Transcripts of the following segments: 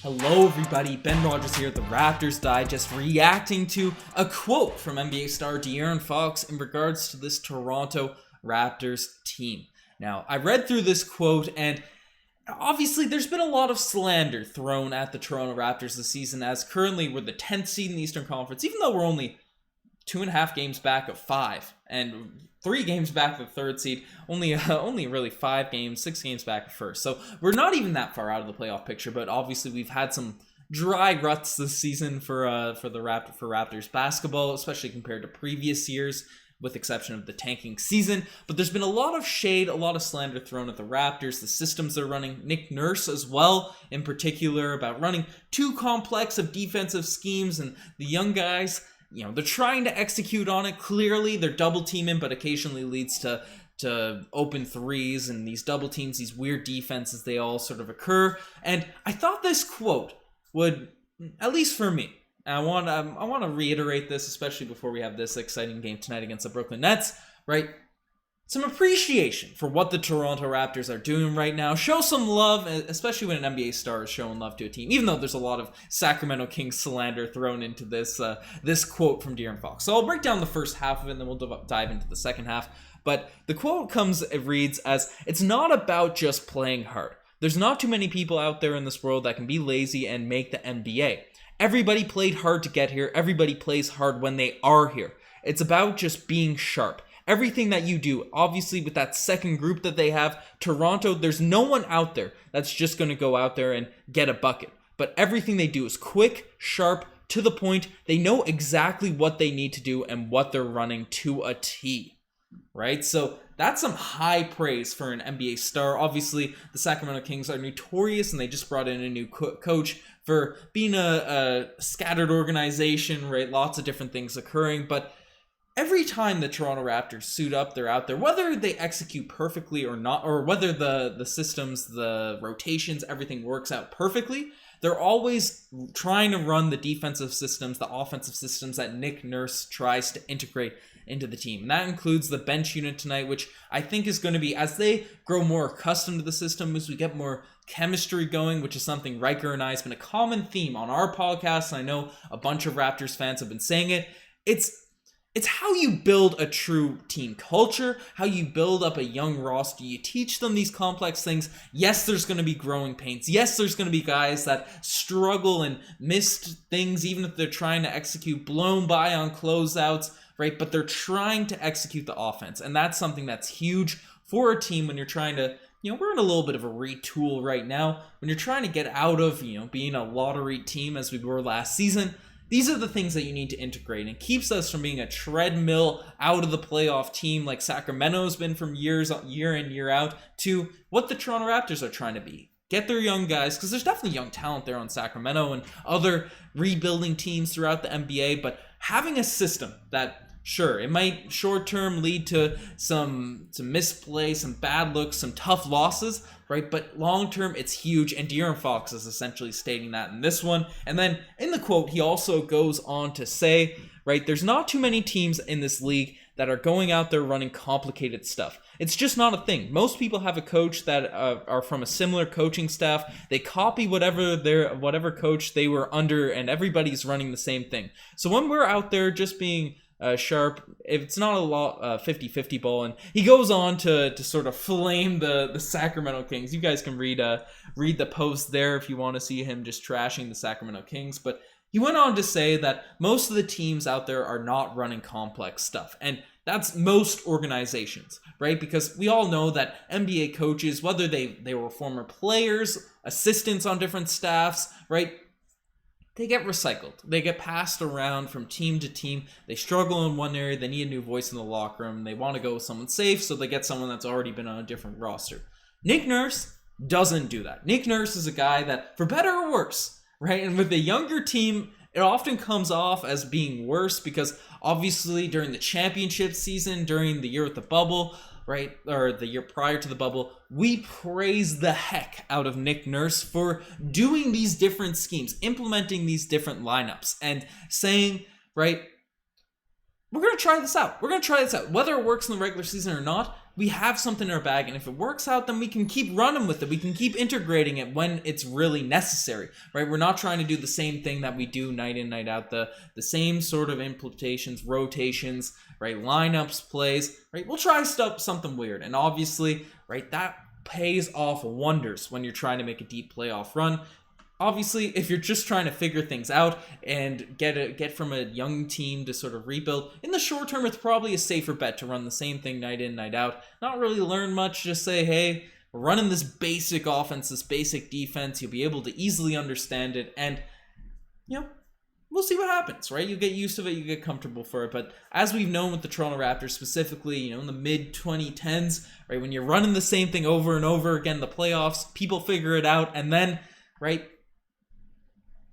Hello everybody, Ben Rogers here at the Raptors Digest, reacting to a quote from NBA star De'Aaron Fox in regards to this Toronto Raptors team. Now, I read through this quote and obviously there's been a lot of slander thrown at the Toronto Raptors this season, as currently we're the 10th seed in the Eastern Conference, even though we're only 2.5 games back of 5 and 3 games back of the 3rd seed, only really 6 games back of 1st. So we're not even that far out of the playoff picture, but obviously we've had some dry ruts this season for Raptors basketball, especially compared to previous years, with exception of the tanking season. But there's been a lot of shade, a lot of slander thrown at the Raptors, the systems they're running, Nick Nurse as well, in particular, about running too complex of defensive schemes, and the young guys, they're trying to execute on it. Clearly, they're double teaming, but occasionally leads to open threes, and these double teams, these weird defenses, they all sort of occur. And I thought this quote would, at least for me, I want to reiterate this, especially before we have this exciting game tonight against the Brooklyn Nets, right? Some appreciation for what the Toronto Raptors are doing right now. Show some love, especially when an NBA star is showing love to a team, even though there's a lot of Sacramento Kings slander thrown into this quote from De'Aaron Fox. So I'll break down the first half of it, and then we'll dive into the second half. But the quote reads as, "It's not about just playing hard. There's not too many people out there in this world that can be lazy and make the NBA. Everybody played hard to get here. Everybody plays hard when they are here. It's about just being sharp. Everything that you do, obviously with that second group that they have, Toronto, there's no one out there that's just going to go out there and get a bucket. But everything they do is quick, sharp, to the point. They know exactly what they need to do and what they're running to a T." Right? So that's some high praise for an NBA star. Obviously, the Sacramento Kings are notorious, and they just brought in a new coach for being a scattered organization, right? Lots of different things occurring, but every time the Toronto Raptors suit up, they're out there, whether they execute perfectly or not, or whether the systems, the rotations, everything works out perfectly, they're always trying to run the defensive systems, the offensive systems that Nick Nurse tries to integrate into the team. And that includes the bench unit tonight, which I think is going to be, as they grow more accustomed to the system, as we get more chemistry going, which is something Riker and I has been a common theme on our podcast, and I know a bunch of Raptors fans have been saying it. It's how you build a true team culture, how you build up a young roster. You teach them these complex things. Yes, there's going to be growing pains. Yes, there's going to be guys that struggle and missed things, even if they're trying to execute, blown by on closeouts, right? But they're trying to execute the offense. And that's something that's huge for a team when you're trying to, we're in a little bit of a retool right now. When you're trying to get out of, being a lottery team as we were last season, these are the things that you need to integrate, and keeps us from being a treadmill out of the playoff team like Sacramento's been from year in, year out, to what the Toronto Raptors are trying to be. Get their young guys, because there's definitely young talent there on Sacramento and other rebuilding teams throughout the NBA, but having a system that, sure, it might short-term lead to some misplay, some bad looks, some tough losses, right? But long-term, it's huge, and De'Aaron Fox is essentially stating that in this one. And then in the quote, he also goes on to say, right, there's not too many teams in this league that are going out there running complicated stuff. It's just not a thing. Most people have a coach that are from a similar coaching staff. They copy whatever coach they were under, and everybody's running the same thing. So when we're out there just being sharp, it's not a lot 50-50 ball, and he goes on to sort of flame the Sacramento Kings. You guys can read the post there if you want to see him just trashing the Sacramento Kings, but he went on to say that most of the teams out there are not running complex stuff, and that's most organizations, right? Because we all know that NBA coaches, whether they were former players, assistants on different staffs, right, they get recycled. They get passed around from team to team. They struggle in one area. They need a new voice in the locker room. They want to go with someone safe, so they get someone that's already been on a different roster. Nick Nurse doesn't do that. Nick Nurse is a guy that, for better or worse, right? And with a younger team, it often comes off as being worse because obviously during the championship season, during the year with the bubble, right, or the year prior to the bubble, we praise the heck out of Nick Nurse for doing these different schemes, implementing these different lineups, and saying, right, we're going to try this out. We're going to try this out. Whether it works in the regular season or not, we have something in our bag, and if it works out, then we can keep running with it. We can keep integrating it when it's really necessary, right? We're not trying to do the same thing that we do night in, night out, the same sort of implementations, rotations, right? Lineups, plays, right? We'll try something weird, and obviously, right, that pays off wonders when you're trying to make a deep playoff run. Obviously, if you're just trying to figure things out and get from a young team to sort of rebuild, in the short term, it's probably a safer bet to run the same thing night in, night out. Not really learn much, just say, hey, we're running this basic offense, this basic defense. You'll be able to easily understand it, and, we'll see what happens, right? You get used to it, you get comfortable for it. But as we've known with the Toronto Raptors specifically, in the mid-2010s, right, when you're running the same thing over and over again, the playoffs, people figure it out, and then, right,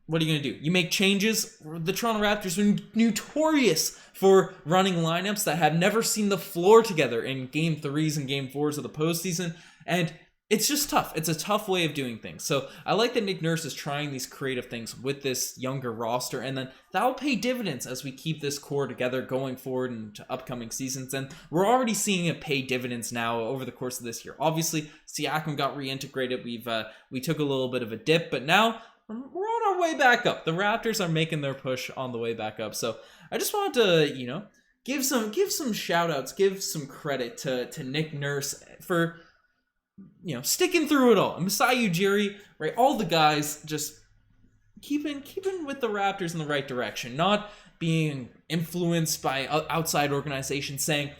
what are you going to do? You make changes. The Toronto Raptors are notorious for running lineups that have never seen the floor together in Game 3s and Game 4s of the postseason. And it's just tough. It's a tough way of doing things. So I like that Nick Nurse is trying these creative things with this younger roster. And then that'll pay dividends as we keep this core together going forward into upcoming seasons. And we're already seeing it pay dividends now over the course of this year. Obviously, Siakam got reintegrated. We took a little bit of a dip, but now we're on our way back up. The Raptors are making their push on the way back up. So I just wanted to, give some shout outs, give some credit to Nick Nurse for, sticking through it all. And Masai Ujiri, right? All the guys just keeping with the Raptors in the right direction, not being influenced by outside organizations saying,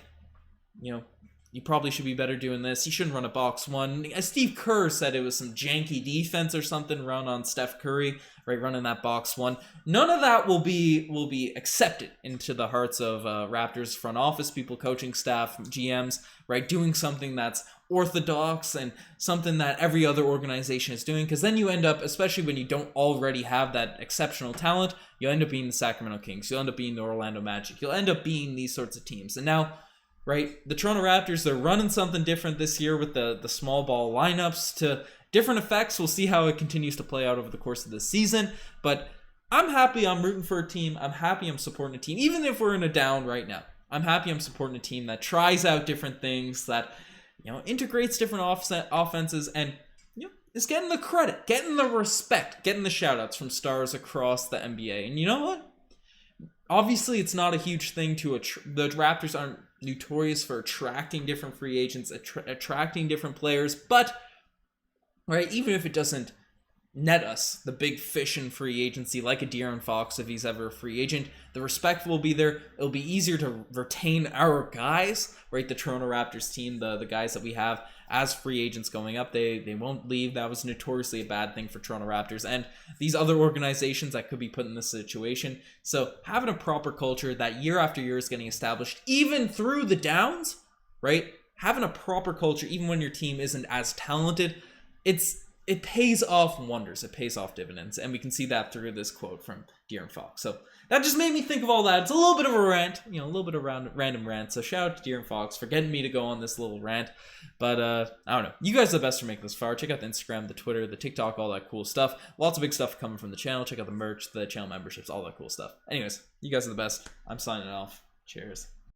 you probably should be better doing this. You shouldn't run a box one. As Steve Kerr said, it was some janky defense or something run on Steph Curry, right? Running that box one. None of that will be accepted into the hearts of Raptors front office people, coaching staff, GMs, right? Doing something that's orthodox and something that every other organization is doing. Because then you end up, especially when you don't already have that exceptional talent, you end up being the Sacramento Kings. You'll end up being the Orlando Magic. You'll end up being these sorts of teams. And now, right, the Toronto Raptors, they're running something different this year with the small ball lineups to different effects. We'll see how it continues to play out over the course of the season. But I'm happy I'm rooting for a team. I'm happy I'm supporting a team. Even if we're in a down right now, I'm happy I'm supporting a team that tries out different things, that, integrates different offenses, and, is getting the credit, getting the respect, getting the shout outs from stars across the NBA. And you know what? Obviously, it's not a huge thing the Raptors aren't notorious for attracting different free agents, attracting different players, but, right, even if it doesn't net us the big fish in free agency like a De'Aaron Fox if he's ever a free agent, the respect will be there. It'll be easier to retain our guys, right? The Toronto Raptors team, the guys that we have as free agents going up, they won't leave. That was notoriously a bad thing for Toronto Raptors and these other organizations that could be put in this situation. So having a proper culture that year after year is getting established, even through the downs, right? Having a proper culture, even when your team isn't as talented, it pays off wonders. It pays off dividends. And we can see that through this quote from De'Aaron Fox. So that just made me think of all that. It's a little bit of a rant, a little bit of random rant. So shout out to De'Aaron Fox for getting me to go on this little rant. But I don't know. You guys are the best for making this far. Check out the Instagram, the Twitter, the TikTok, all that cool stuff. Lots of big stuff coming from the channel. Check out the merch, the channel memberships, all that cool stuff. Anyways, you guys are the best. I'm signing off. Cheers.